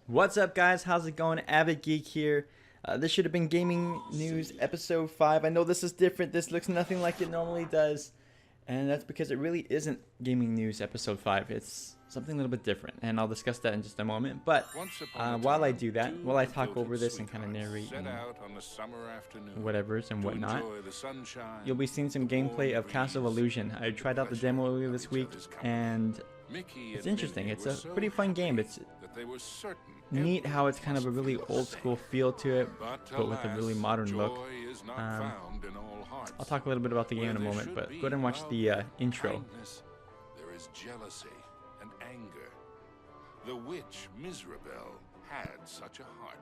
What's up, guys? How's it going? AviddGeek here. This should have been Gaming News Episode 5. I know this is different. This looks nothing like it normally does. And that's because it really isn't Gaming News Episode 5. It's something a little bit different. And I'll discuss that in just a moment. But while I do that, while I talk over this and kind of narrate and whatevers and whatnot, you'll be seeing some gameplay of Castle of Illusion. I tried out the demo earlier this week, and it's interesting. It's a pretty fun game. It's neat how it's kind of a really old school feel to it, but with a really modern look. I'll talk a little bit about the game in a moment, but go ahead and watch the intro. There is jealousy and anger. The witch Misrabel had such a heart,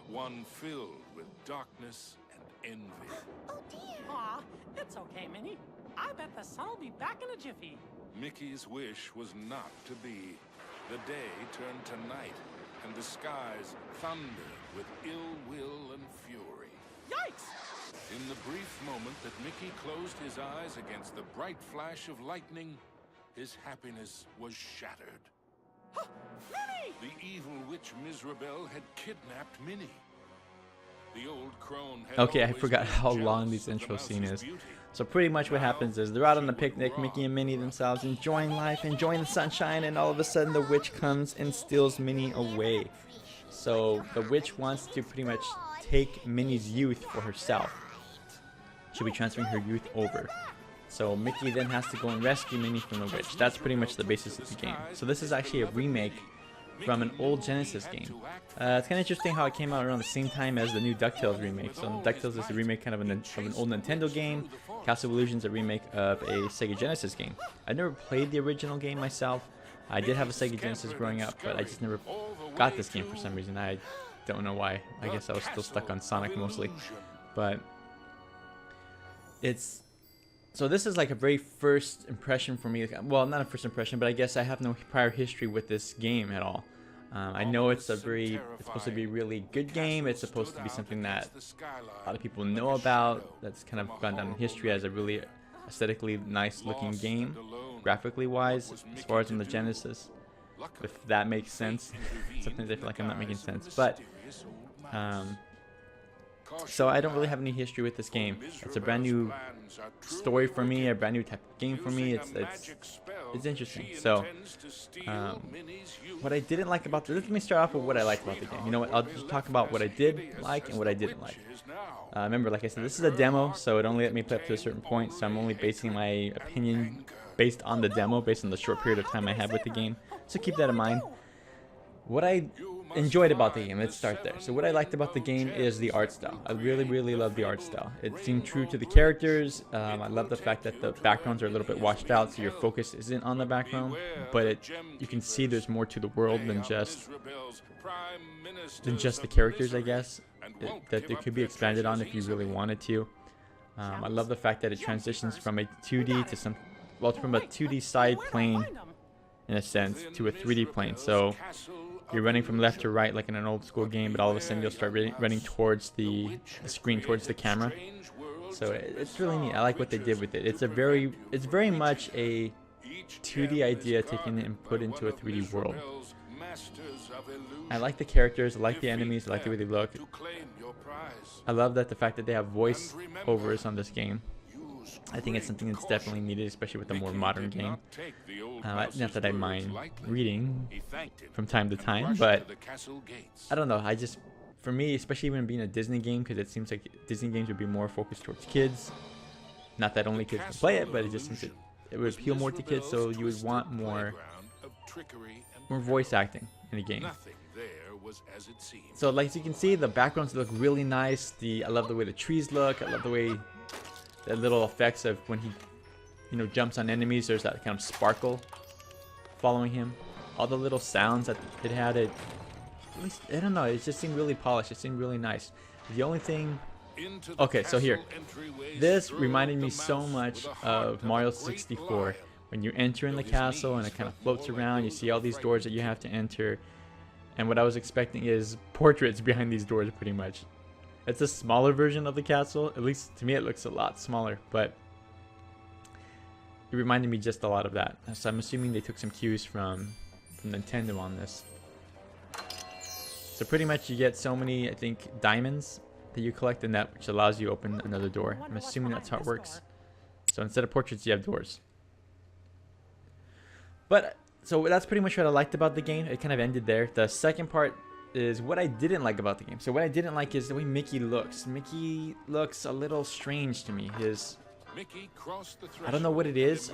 one filled with darkness and envy. Oh dear! Aw, it's okay, Minnie. I bet the sun will be back in a jiffy. Mickey's wish was not to be. The day turned to night, and the skies thundered with ill will and fury. Yikes! In the brief moment that Mickey closed his eyes against the bright flash of lightning, his happiness was shattered. Huh, Minnie! The evil witch Misrabel had kidnapped Minnie. The old crone had Okay, I always forgot been how long jealous this of intro the scene mouse's is. beauty. So pretty much what happens is they're out on the picnic, Mickey and Minnie themselves enjoying life, enjoying the sunshine, and all of a sudden the witch comes and steals Minnie away. So the witch wants to pretty much take Minnie's youth for herself. She'll be transferring her youth over. So Mickey then has to go and rescue Minnie from the witch. That's pretty much the basis of the game. So this is actually a remake from an old Genesis game. It's kind of interesting how it came out around the same time as the new DuckTales remake. So DuckTales is a remake kind of of an old Nintendo game. Castle of Illusion is a remake of a Sega Genesis game. I never played the original game myself. I did have a Sega Genesis growing up, but I just never got this game for some reason. I don't know why. I guess I was still stuck on Sonic mostly. But so this is like a very first impression for me. Well, not a first impression, but I guess I have no prior history with this game at all. I know it's supposed to be a really good game. It's supposed to be something that a lot of people know about. That's kind of gone down in history as a really aesthetically nice looking game, graphically wise, as far as in the Genesis. If that makes sense. Sometimes I feel like I'm not making sense, but so I don't really have any history with this game. It's a brand new story for me, a brand new type of game for me. It's interesting. So what I didn't like about this, let me start off with what I liked about the game. You know what, I'll just talk about what I did like and what I didn't like. Remember, like I said, this is a demo, so it only let me play up to a certain point, so I'm only basing my opinion based on the demo, based on the short period of time I have with the game. So keep that in mind. What I enjoyed about the game, let's start there. So what I liked about the game is the art style. I really love the art style. It seemed true to the characters. I love the fact that the backgrounds are a little bit washed out, so your focus isn't on the background, but you can see there's more to the world than just the characters, I guess, that it could be expanded on if you really wanted to. I love the fact that it transitions from a 2D to from a 2D side plane in a sense to a 3D plane. So you're running from left to right like in an old school game, but all of a sudden you'll start running towards the screen, towards the camera. So it's really neat. I like what they did with it. It's very much a 2D idea taken and put into a 3D world. I like the characters, I like the enemies, I like the way they look. I love that the fact that they have voice overs on this game. I think it's something that's definitely needed, especially with a more modern game. Not that I mind reading from time to time, but I don't know. For me, especially even being a Disney game, because it seems like Disney games would be more focused towards kids. Not that only kids can play it, but it just seems that it would appeal more to kids, so you would want more voice acting in a game. So like as you can see, the backgrounds look really nice. I love the way the trees look. I love the way the little effects of when he jumps on enemies. There's that kind of sparkle following him. All the little sounds that it had, I don't know, it just seemed really polished. It seemed really nice. The only thing, okay, so here, this reminded me so much of Mario 64. When you enter in the castle and it kind of floats around, you see all these doors that you have to enter, and what I was expecting is portraits behind these doors pretty much. It's a smaller version of the castle. At least to me it looks a lot smaller, but it reminded me just a lot of that. So I'm assuming they took some cues from Nintendo on this. So pretty much you get so many, I think, diamonds that you collect in that, which allows you to open another door. I'm assuming that's how it works. So instead of portraits, you have doors. But so that's pretty much what I liked about the game. It kind of ended there. The second part is what I didn't like about the game. So what I didn't like is the way Mickey looks. Mickey looks a little strange to me. I don't know what it is.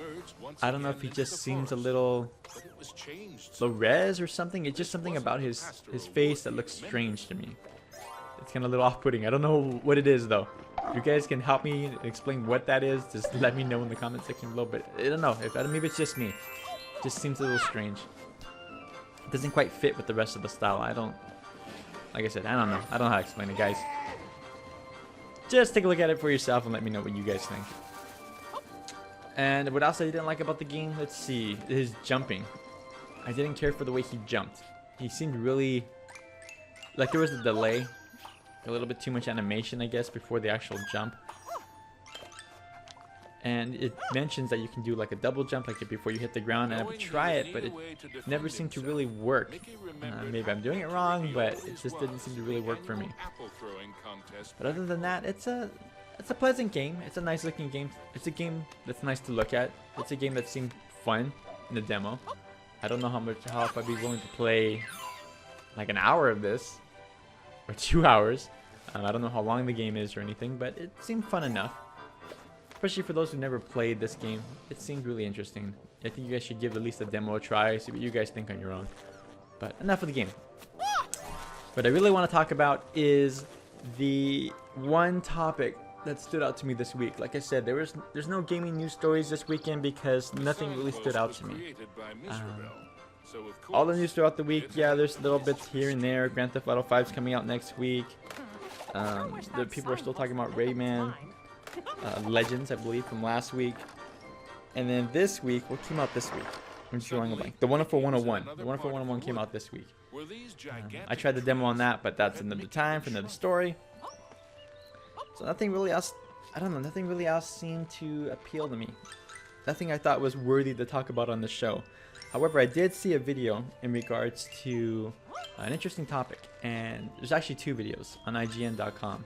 I don't know if he just seems a little low res or something. It's just something about his face that looks strange to me. It's kind of a little off-putting. I don't know what it is though. If you guys can help me explain what that is, just let me know in the comment section below. But I don't know. Maybe it's just me. It just seems a little strange. It doesn't quite fit with the rest of the style. Like I said, I don't know. I don't know how to explain it, guys. Just take a look at it for yourself and let me know what you guys think. And what else I didn't like about the game? Let's see. His jumping. I didn't care for the way he jumped. He seemed really... like there was a delay. A little bit too much animation, I guess, before the actual jump. And it mentions that you can do like a double jump like before you hit the ground, and I would try it, but it never seemed to really work. Maybe I'm doing it wrong, but it just didn't seem to really work for me. But other than that, it's a pleasant game. It's a nice looking game. It's a game that's nice to look at. It's a game that seemed fun in the demo. I don't know how if I'd be willing to play like an hour of this or 2 hours. I don't know how long the game is or anything, but it seemed fun enough. Especially for those who never played this game, it seemed really interesting. I think you guys should give at least a demo a try, see what you guys think on your own. But enough of the game. What I really want to talk about is the one topic that stood out to me this week. Like I said, there's no gaming news stories this weekend because nothing really stood out to me. All the news throughout the week, yeah, there's little bits here and there. Grand Theft Auto 5 is coming out next week. The people are still talking about Rayman Legends, I believe, from last week. And then this week, what came out this week? I'm just drawing a blank. The Wonderful 101. The Wonderful 101 came out this week. I tried the demo on that, but that's another time for another story. So nothing really else, I don't know, nothing really else seemed to appeal to me. Nothing I thought was worthy to talk about on the show. However, I did see a video in regards to an interesting topic, and there's actually 2 videos on IGN.com,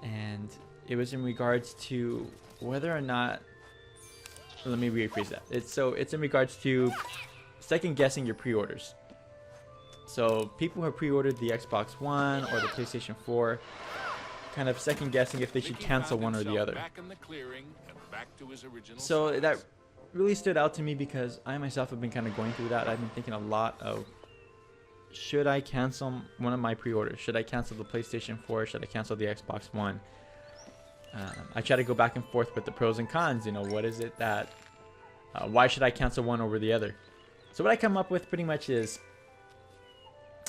and it was in regards to whether or not, let me rephrase that. It's in regards to second guessing your pre-orders. So people who have pre-ordered the Xbox One or the PlayStation 4, kind of second guessing if they should cancel one or the other. So that really stood out to me because I myself have been kind of going through that. I've been thinking a lot of, should I cancel one of my pre-orders? Should I cancel the PlayStation 4? Should I cancel the Xbox One? I try to go back and forth with the pros and cons. You know, what is it that, why should I cancel one over the other? So what I come up with pretty much is,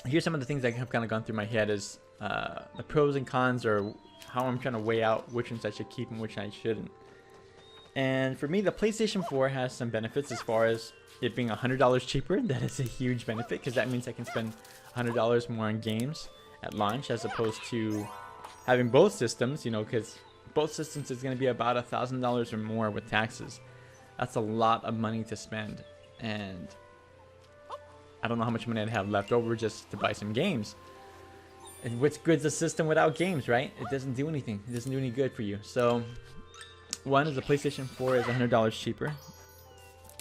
here's some of the things that have kind of gone through my head is the pros and cons, or how I'm trying to weigh out which ones I should keep and which I shouldn't. And for me, the PlayStation 4 has some benefits as far as it being $100 cheaper. That is a huge benefit because that means I can spend $100 more on games at launch as opposed to having both systems, you know, because both systems is going to be about $1,000 or more with taxes. That's a lot of money to spend, and I don't know how much money I'd have left over just to buy some games. And what's good's a system without games, right? It doesn't do anything. It doesn't do any good for you. So one is the PlayStation 4 is $100 cheaper.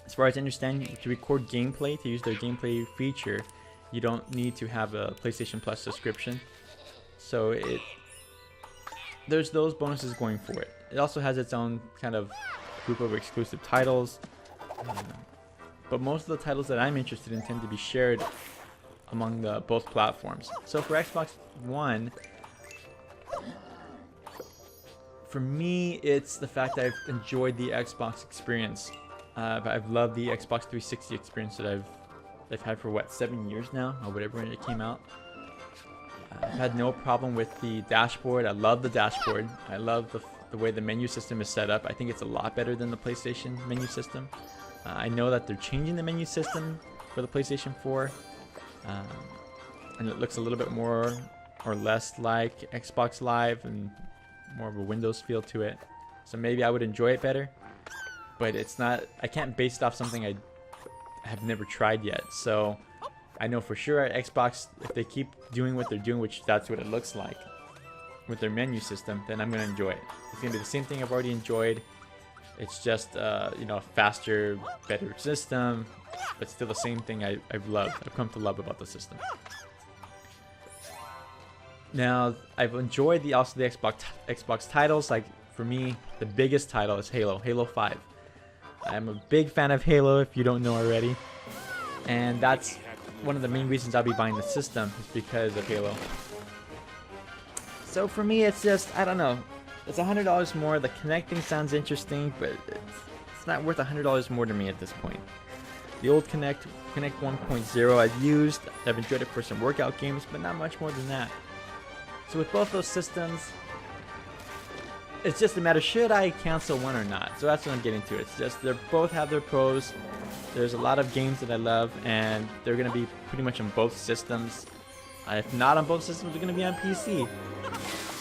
As far as I understand, to record gameplay, to use their gameplay feature, you don't need to have a PlayStation Plus subscription. So there's those bonuses going for it. It also has its own kind of group of exclusive titles. But most of the titles that I'm interested in tend to be shared among both platforms. So for Xbox One, for me, it's the fact that I've enjoyed the Xbox experience. I've loved the Xbox 360 experience that I've had for what, 7 years now, or whatever when it came out. I've had no problem with the dashboard. I love the dashboard. I love the way the menu system is set up. I think it's a lot better than the PlayStation menu system. I know that they're changing the menu system for the PlayStation 4, and it looks a little bit more or less like Xbox Live and more of a Windows feel to it. So maybe I would enjoy it better, but it's not. I can't base it off something I have never tried yet. So I know for sure Xbox, if they keep doing what they're doing, which that's what it looks like with their menu system, then I'm gonna enjoy it. It's gonna be the same thing I've already enjoyed. It's just you know, a faster, better system, but still the same thing I've come to love about the system. Now, I've enjoyed also the Xbox titles. Like for me, the biggest title is Halo 5. I'm a big fan of Halo, if you don't know already, and that's one of the main reasons I'll be buying the system, is because of Halo. So for me, it's just, I don't know, it's $100 more. The connecting sounds interesting, but it's not worth $100 more to me at this point. The old Connect 1.0 I've used. I've enjoyed it for some workout games, but not much more than that. So with both those systems, it's just a matter, should I cancel one or not? So that's what I'm getting to. It's just, they both have their pros. There's a lot of games that I love, and they're going to be pretty much on both systems. If not on both systems, they're going to be on PC.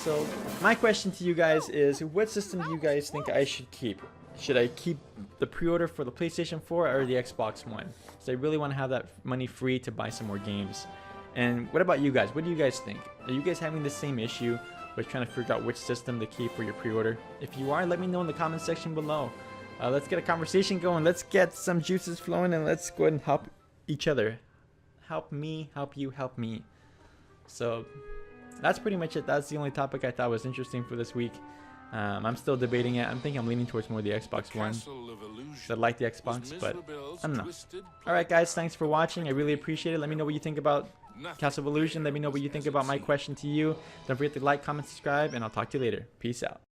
So my question to you guys is, what system do you guys think I should keep? Should I keep the pre-order for the PlayStation 4 or the Xbox One? So I really want to have that money free to buy some more games. And what about you guys? What do you guys think? Are you guys having the same issue with trying to figure out which system to keep for your pre-order? If you are, let me know in the comment section below. Let's get a conversation going. Let's get some juices flowing, and let's go ahead and help each other. Help me, help you, help me. So that's pretty much it. That's the only topic I thought was interesting for this week. I'm still debating it. I'm thinking I'm leaning towards more the Xbox One. I like the Xbox, but I don't know. Alright guys, thanks for watching. I really appreciate it. Let me know what you think about Castle of Illusion. Let me know what you think about my question to you. Don't forget to like, comment, subscribe, and I'll talk to you later. Peace out.